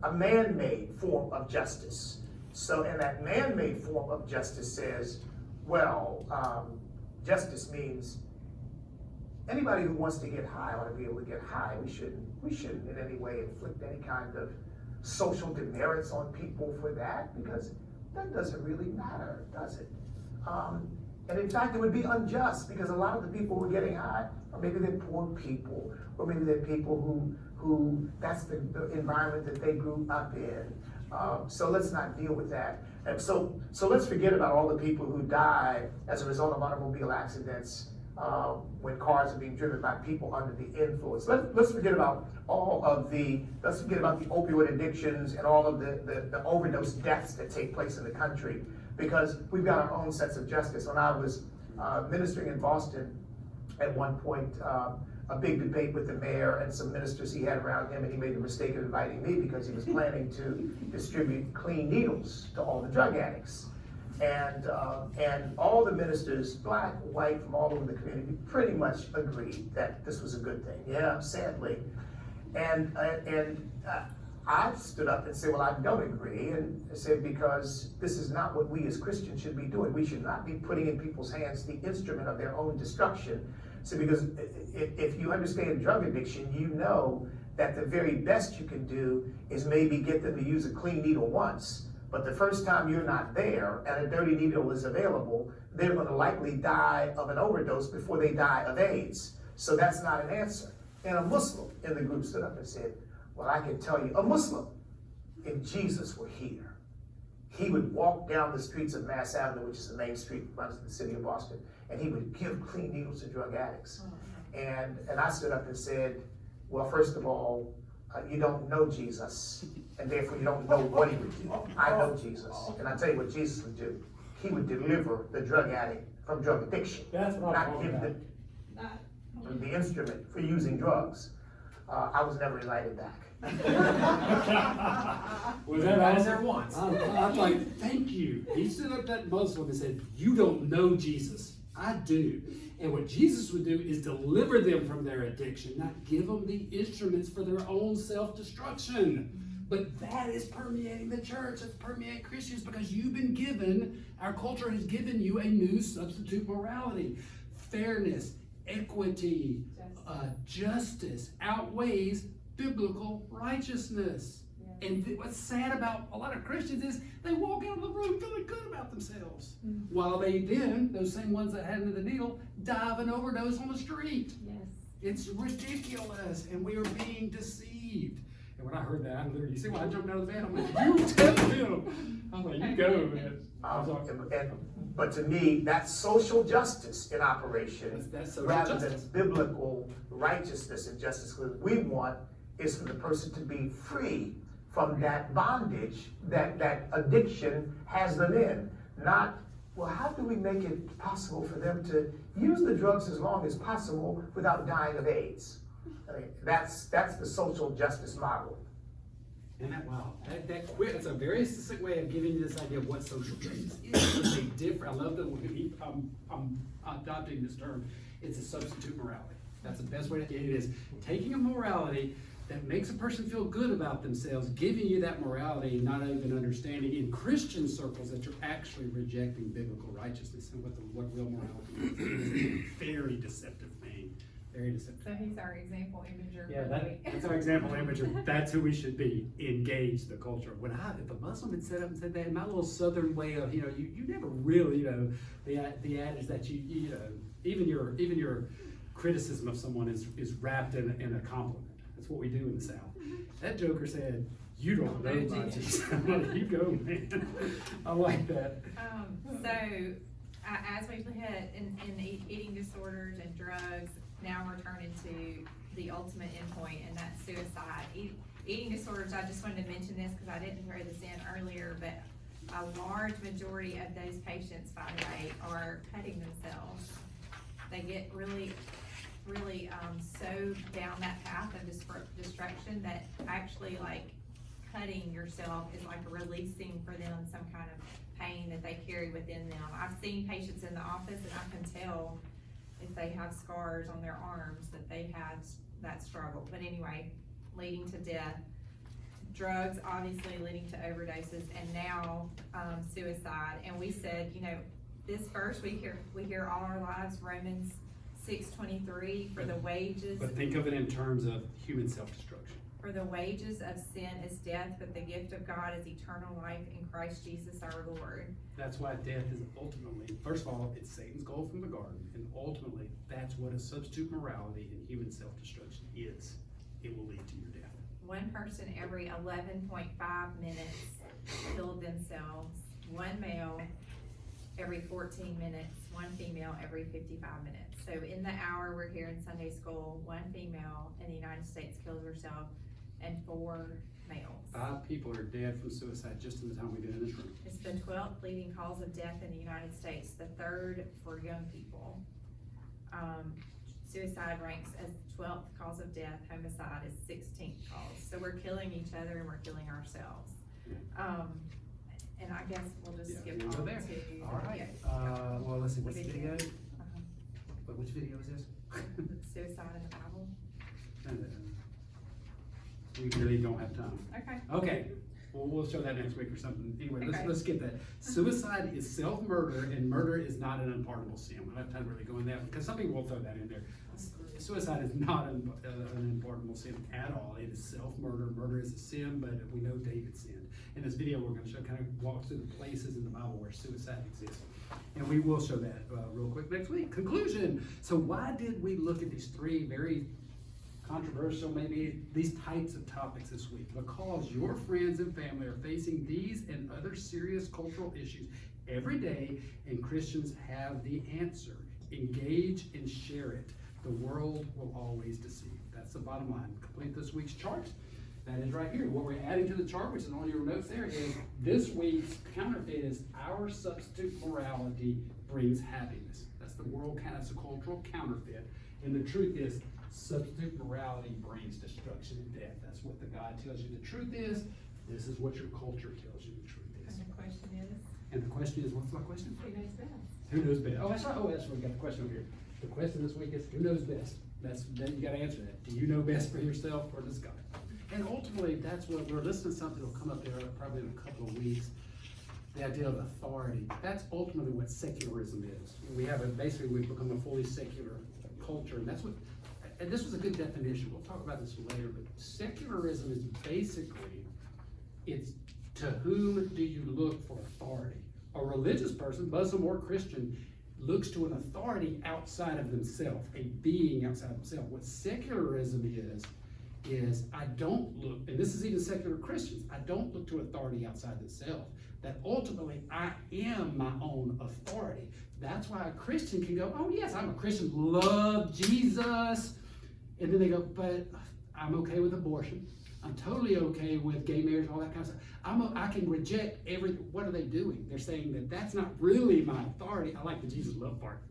S12: a man-made form of justice. So, and that man-made form of justice says, well, justice means anybody who wants to get high ought to be able to get high. We shouldn't in any way inflict any kind of social demerits on people for that, because that doesn't really matter, does it?
S13: And in fact, it would be unjust because a lot of the people who are getting high, or maybe they're poor people, or maybe they're people who that's the environment that they grew up in. So let's not deal with that. And so let's forget about all the people who die as a result of automobile accidents when cars are being driven by people under the influence. Let's forget about let's forget about the opioid addictions and all of the overdose deaths that take place in the country, because we've got our own sense of justice. When I was ministering in Boston, at one point, a big debate with the mayor and some ministers he had around him, and he made the mistake of inviting me because he was planning to distribute clean needles to all the drug addicts. And all the ministers, black, white, from all over the community, pretty much agreed that this was a good thing. Yeah, sadly. And I stood up and said, well, I don't agree, and I said, because this is not what we as Christians should be doing. We should not be putting in people's hands the instrument of their own destruction. So because if you understand drug addiction, you know that the very best you can do is maybe get them to use a clean needle once, but the first time you're not there and a dirty needle is available, they're going to likely die of an overdose before they die of AIDS. So that's not an answer. And a Muslim in the group stood up and said, well, I can tell you, a Muslim, if Jesus were here, he would walk down the streets of Mass Avenue, which is the main street that runs in the city of Boston, and he would give clean needles to drug addicts. And I stood up and said, well, first of all, you don't know Jesus, and therefore you don't know what he would do. I know Jesus, and I tell you what Jesus would do. He would deliver the drug addict from drug addiction, not give them the instrument for using drugs. I was never invited back.
S5: Was that I was there once. I'm like, thank you. He stood up that Muslim and said, you don't know Jesus. I do. And what Jesus would do is deliver them from their addiction, not give them the instruments for their own self-destruction. But that is permeating the church. It's permeating Christians because you've been given, our culture has given you a new substitute morality. Fairness, equity, justice outweighs biblical righteousness. And what's sad about a lot of Christians is they walk out of the room feeling good about themselves. While they then, those same ones that had the needle, die of an overdose on the street. Yes. It's ridiculous, and we are being deceived. And when I heard that, I literally, you see why I jumped out of the bed? I'm like, you tell him. I'm like, you go, man.
S13: But to me, that's social justice in operation,
S5: that's
S13: rather than biblical righteousness and justice. Because what we want is for the person to be free from that bondage that addiction has them in. Not, well, how do we make it possible for them to use the drugs as long as possible without dying of AIDS? I mean, that's the social justice model.
S5: And that's a very specific way of giving you this idea of what social justice is. It's a different, I love that I'm adopting this term. It's a substitute morality. That's the best way to get it, is taking a morality that makes a person feel good about themselves, giving you that morality, and not even understanding in Christian circles that you're actually rejecting biblical righteousness and what real morality is. It's a very deceptive thing. Very deceptive.
S3: So he's our example imager.
S5: Yeah, that's our example imager. That's who we should be. Engage the culture. If a Muslim had set up and said that, in my little southern way of, you never really, the adage that even your criticism of someone is wrapped in a compliment. That's what we do in the South. That joker said, you don't know my Jesus. You go, man. I like that.
S3: So, as we've hit in eating disorders and drugs, now we're turning to the ultimate endpoint, and that's suicide. Eating disorders, I just wanted to mention this because I didn't throw this in earlier, but a large majority of those patients, by the way, are cutting themselves. They get really so down that path of destruction that actually, like, cutting yourself is like releasing for them some kind of pain that they carry within them. I've seen patients in the office, and I can tell if they have scars on their arms that they had that struggle. But anyway, leading to death. Drugs obviously leading to overdoses, and now suicide. And we said, this verse we hear all our lives, Romans 6:23, for the wages.
S5: But think of it in terms of human self-destruction.
S3: For the wages of sin is death, but the gift of God is eternal life in Christ Jesus our Lord.
S5: That's why death is ultimately, first of all, it's Satan's goal from the garden, and ultimately, that's what a substitute morality and human self-destruction is. It will lead to your death.
S3: One person every 11.5 minutes killed themselves. One male every 14 minutes. One female every 55 minutes. So in the hour we're here in Sunday school, one female in the United States kills herself and 4 males.
S5: 5 people are dead from suicide just in the time we've been in this room.
S3: It's the 12th leading cause of death in the United States, the 3rd for young people. Suicide ranks as 12th cause of death, homicide is 16th cause. So we're killing each other and we're killing ourselves. And I guess we'll just skip
S5: we'll
S3: on
S5: go there.
S3: to.
S5: All right,
S3: yeah.
S5: well, let's see, what's the video?
S3: Uh-huh.
S5: But which video is this?
S3: Suicide in the Bible.
S5: We really don't have time.
S3: Okay.
S5: Okay, well, we'll show that next week or something. Anyway,
S3: Okay.
S5: let's skip that. Suicide is self-murder, and murder is not an unpardonable sin. We don't have time to really go in that, because some people will throw that in there. Suicide is not an unpardonable sin at all. It is self-murder. Murder is a sin, but we know David sinned. In this video, we're gonna show, kind of walk through the places in the Bible where suicide exists. And we will show that real quick next week. Conclusion. So why did we look at these 3 very controversial, maybe these types of topics this week? Because your friends and family are facing these and other serious cultural issues every day, and Christians have the answer. Engage and share it. The world will always deceive. That's the bottom line. Complete this week's chart. That is right here. What we're adding to the chart, which is on your notes there, is this week's counterfeit is our substitute morality brings happiness. That's the world that's a cultural counterfeit. And the truth is, substitute morality brings destruction and death. That's what the God tells you the truth is. This is what your culture tells you the truth is.
S3: And the question is?
S5: And the question is, what's my question?
S3: Who knows best?
S5: Who knows best? Oh, that's right. Oh, that's right. We got the question over here. The question this week is, who knows best? Then you gotta answer that. Do you know best for yourself, or does God? And ultimately, that's what we're listening to. Something will come up there probably in a couple of weeks. The idea of authority. That's ultimately what secularism is. We have basically we've become a fully secular culture, and that's what. And this was a good definition. We'll talk about this later. But secularism is basically, it's to whom do you look for authority? A religious person, Muslim or Christian, looks to an authority outside of themselves, a being outside of themselves. What secularism is I don't look, and this is even secular Christians, I don't look to authority outside themselves. That ultimately I am my own authority. That's why a Christian can go, oh yes, I'm a Christian, love Jesus. And then they go, but I'm okay with abortion. I'm totally okay with gay marriage, all that kind of stuff. I can reject everything. What are they doing? They're saying that that's not really my authority. I like the Jesus love part.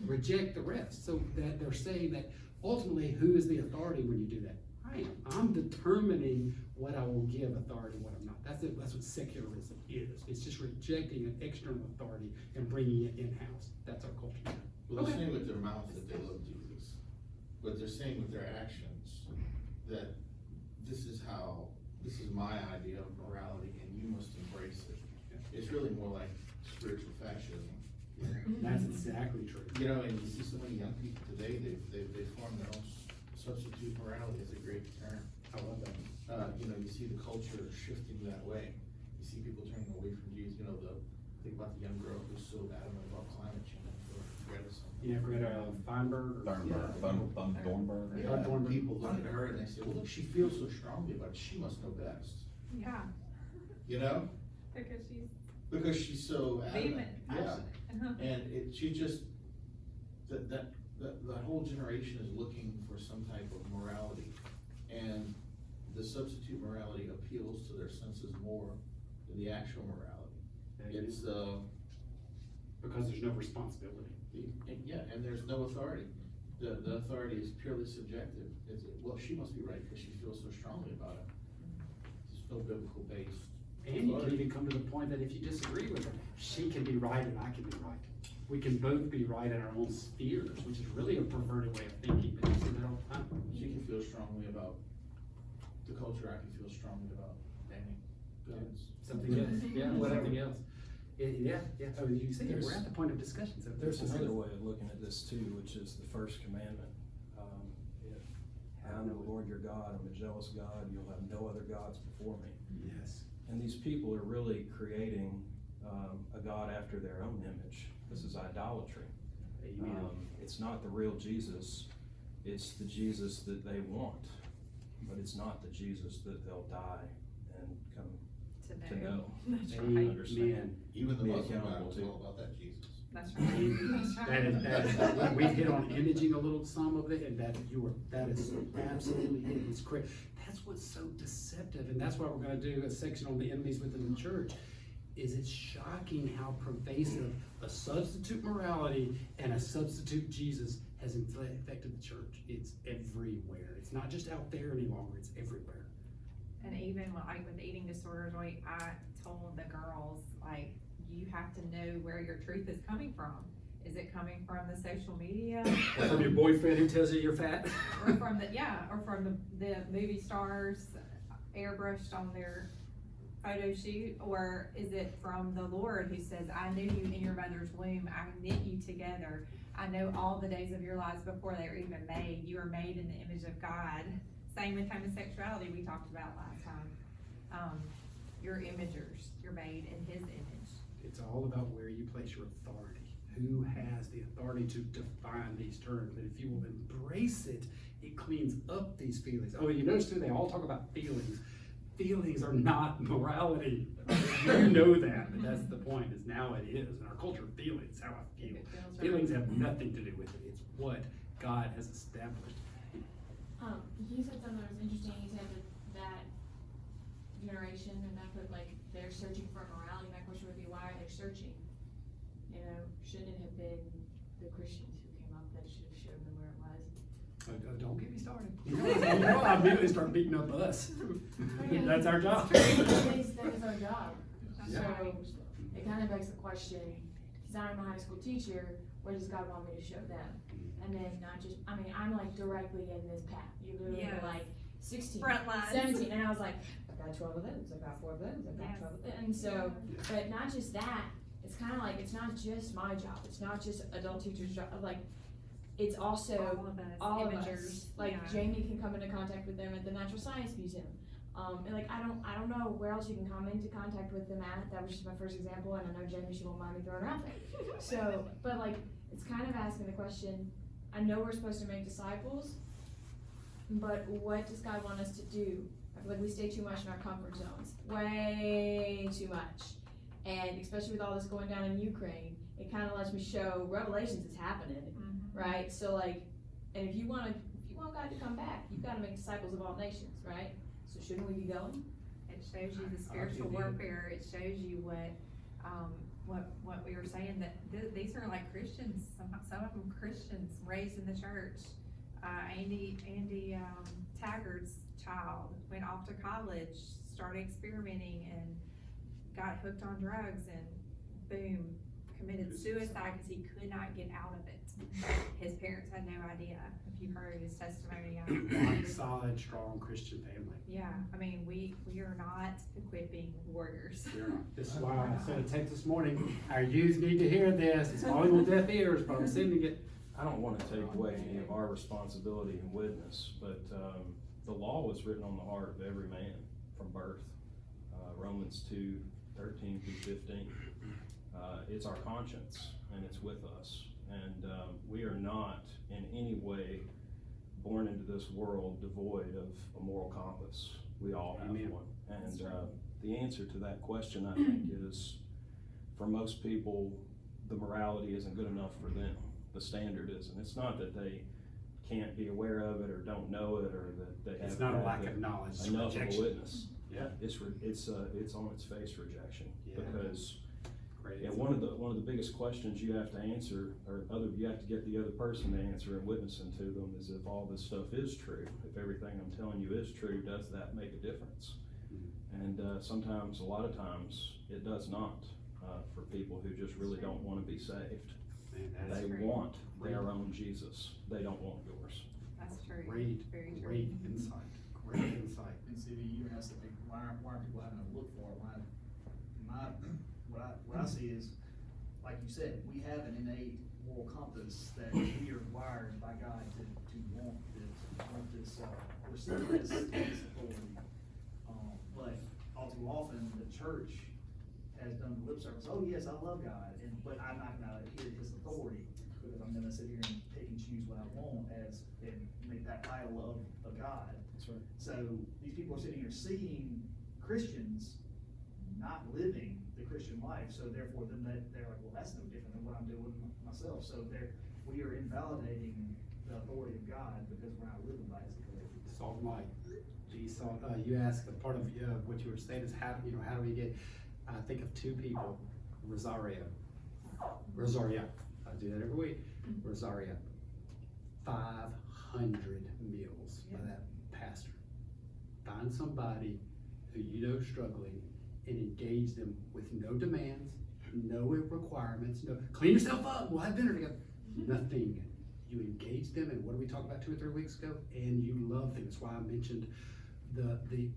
S5: Reject the rest. So that they're saying that ultimately, who is the authority when you do that? I am. I'm determining what I will give authority, what I'm not. That's it. That's what secularism is. It's just rejecting an external authority and bringing it in-house. That's our culture now.
S14: Well, they're saying with their mouth that they love Jesus, but they're saying with their actions that this is my idea of morality and you must embrace it. It's really more like spiritual fascism.
S5: That's exactly true.
S14: You know, and you see so many young people today, they've formed their own substitute morality. It's a great term.
S5: I love that.
S14: You know, you see the culture shifting that way. You see people turning away from Jesus. You know, think about the young girl who's so adamant about climate change for Greta.
S5: Yeah, Greta Thunberg.
S2: Thornburg.
S14: Yeah, people look at her and they say, well, look, she feels so strongly about it. She must know best.
S3: Yeah.
S14: You know? Because she's so adamant. Yeah. And she just, that whole generation is looking for some type of morality. And the substitute morality appeals to their senses more than the actual morality. It's
S5: because there's no responsibility.
S14: And there's no authority. The authority is purely subjective. Well, she must be right because she feels so strongly about it. There's no biblical base.
S5: And you can even come to the point that if you disagree with her, she can be right and I can be right. We can both be right in our own spheres, which is really a perverted way of thinking, but you see that all the time.
S14: She can feel strongly about the culture, I can feel strongly about banning guns.
S5: Something else, yeah, whatever else. Yeah. Oh, you see, we're at the point of discussion. So
S15: there's another way of looking at this too, which is the First Commandment. It I'm the Lord your God, I'm a jealous God, you'll have no other gods before me.
S5: Yes.
S15: And these people are really creating a God after their own image. This is idolatry. It's not the real Jesus, it's the Jesus that they want, but it's not the Jesus that they'll die and come to know.
S3: That's
S15: And
S3: right.
S15: understand.
S14: Even the
S15: Be
S14: Muslim
S15: accountable
S14: Bible is
S15: to.
S14: all about that Jesus.
S3: That's right.
S5: That is, we've hit on imaging a little, some of it, and that is absolutely it. It's great. That's what's so deceptive, and that's why we're gonna do a section on the enemies within the church. Is it's shocking how pervasive a substitute morality and a substitute Jesus has infected the church. It's everywhere. It's not just out there any longer, it's everywhere.
S3: And even like with eating disorders, like I told the girls, like, you have to know where your truth is coming from. Is it coming from the social media?
S5: Or from your boyfriend who tells you you're fat?
S3: Or from the movie stars airbrushed on their photo shoot? Or is it from the Lord who says, I knew you in your mother's womb, I knit you together, I know all the days of your lives before they were even made, you are made in the image of God. Same with homosexuality we talked about last time. You're imagers, you're made in his image.
S5: It's all about where you place your authority. Who has the authority to define these terms? And if you will embrace it, it cleans up these feelings. Oh, you notice too, they all talk about feelings. Feelings are not morality. You know that, but that's the point, is now it is. In our culture, feelings, how I feel. Feelings have nothing to do with it. It's what God has established.
S16: You said something that was interesting. You said that generation, and that put like they're searching for morality. My question would be, why are they searching? You know, shouldn't it have been the Christians who came up that should have showed them where it was?
S5: Don't get me started. You know, I immediately start beating up us. That's our job.
S16: That is our job.
S5: Yeah.
S16: So it kind of begs the question, because I'm a high school teacher, what does God want me to show them? And then not just, I mean, I'm like directly in this path. You literally
S3: Yes.
S16: were like 16,
S3: Front lines.
S16: 17, and I was like, I've got 12 of those, I've got 4 of those, I've got
S3: Yes.
S16: 12 of those. And so, but not just that, it's kind of like, it's not just my job, it's not just adult teachers' job, like, it's also
S3: all of us,
S16: imagers.
S3: imagers.
S16: Like
S3: Yeah.
S16: Jamie can come into contact with them at the Natural Science Museum. And like, I don't know where else you can come into contact with them at. That was just my first example, and I know Jamie, she won't mind me throwing her out there. So, but like, it's kind of asking the question, I know we're supposed to make disciples, but what does God want us to do? I feel like we stay too much in our comfort zones, way too much. And especially with all this going down in Ukraine, it kind of lets me show Revelations is happening, right? So like, and if you want God to come back, you've got to make disciples of all nations, right? So shouldn't we be going?
S3: It shows you the spiritual warfare. It shows you what we were saying, that these are like Christians, some of them Christians raised in the church. Andy Taggart's child went off to college, started experimenting, and got hooked on drugs, and boom, committed suicide because he could not get out of it. His parents had no idea. If you heard his testimony,
S5: Solid, strong Christian family.
S3: Yeah, I mean, we are not equipping warriors.
S5: We're not. This is why I said a text this morning, our youth need to hear this. It's falling on deaf ears, but I'm sending it.
S15: I don't want to take away any of our responsibility and witness, but the law was written on the heart of every man from birth. Romans 2:13 through 15. It's our conscience, and it's with us. And we are not in any way born into this world devoid of a moral compass. We all have one. And the answer to that question, I think, is for most people, the morality isn't good enough for them. The standard isn't. It's not that they can't be aware of it or don't know it, or that they have.
S5: It's not a lack of knowledge, it's
S15: enough of a
S5: rejection.
S15: witness.
S5: Yeah.
S15: It's on its face rejection.
S5: Yeah.
S15: Because one of the biggest questions you have to answer, or you have to get the other person to answer in witnessing to them, is if all this stuff is true, if everything I'm telling you is true, does that make a difference? And sometimes, a lot of times, it does not for people who just really don't want to be saved. They want their own Jesus. They don't want yours.
S3: That's true.
S5: Great insight. Great insight.
S17: And see, you asked me, why are people having to look for it? What I see is, like you said, we have an innate moral compass that we are wired by God to want this. want this, we're seeing this authority. But all too often, the church has done the lip service, oh yes, I love God, but I'm not gonna adhere to his authority, because I'm gonna sit here and pick and choose what I want and make that idol of God.
S5: That's right.
S17: So these people are sitting here seeing Christians not living the Christian life, so therefore then they're like, well, that's no different than what I'm doing myself. So we are invalidating the authority of God because we're not living by his authority.
S5: Salt and light. You asked, a part of what you were saying is how do we get, I think of two people, Rosaria, I do that every week, Rosaria, 500 meals by that pastor. Find somebody who you know is struggling and engage them with no demands, no requirements, no, clean yourself up, we'll have dinner together, nothing. You engage them, and what did we talk about 2 or 3 weeks ago? And you love them. That's why I mentioned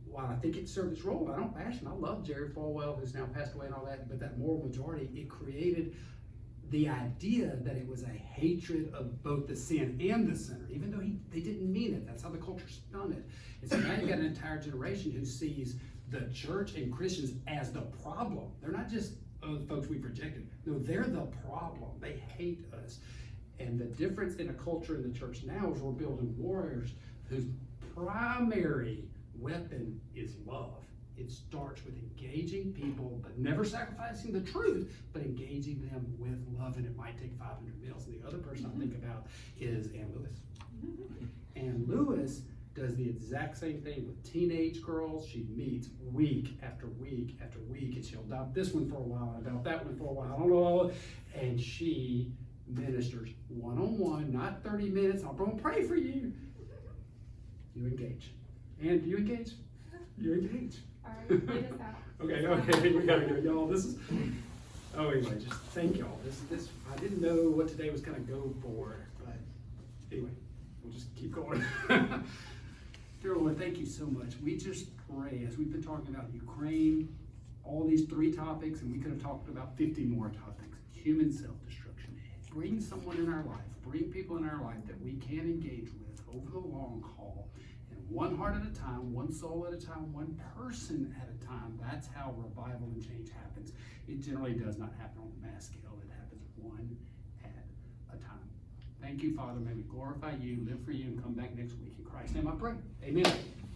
S5: while I think it served its role, I don't bash him. I love Jerry Falwell, who's now passed away and all that, but that moral majority, it created the idea that it was a hatred of both the sin and the sinner, even though they didn't mean it. That's how the culture spun it. And so now you've got an entire generation who sees the church and Christians as the problem. They're not just folks we've rejected. No, they're the problem. They hate us. And the difference in a culture in the church now is we're building warriors whose primary weapon is love. It starts with engaging people, but never sacrificing the truth, but engaging them with love, and it might take 500 meals. And the other person I think about is Ann Lewis. Ann Lewis does the exact same thing with teenage girls. She meets week after week after week, and she'll adopt this one for a while, and adopt that one for a while, I don't know, and she ministers one-on-one, not 30 minutes, I'll go and pray for you. You engage. And do you engage? You engage.
S3: All right, lead us out.
S5: Okay, we gotta go, y'all. This is, anyway, just thank y'all. This, I didn't know what today was gonna go for, but anyway, we'll just keep going. Dear Lord, thank you so much. We just pray, as we've been talking about Ukraine, all these 3 topics, and we could have talked about 50 more topics. Human self-destruction. Bring someone in our life, bring people in our life that we can engage with over the long haul, and one heart at a time, one soul at a time, one person at a time. That's how revival and change happens. It generally does not happen on a mass scale. It happens one at a time. Thank you, Father. May we glorify you, live for you, and come back next week. In Christ's name I pray. Amen.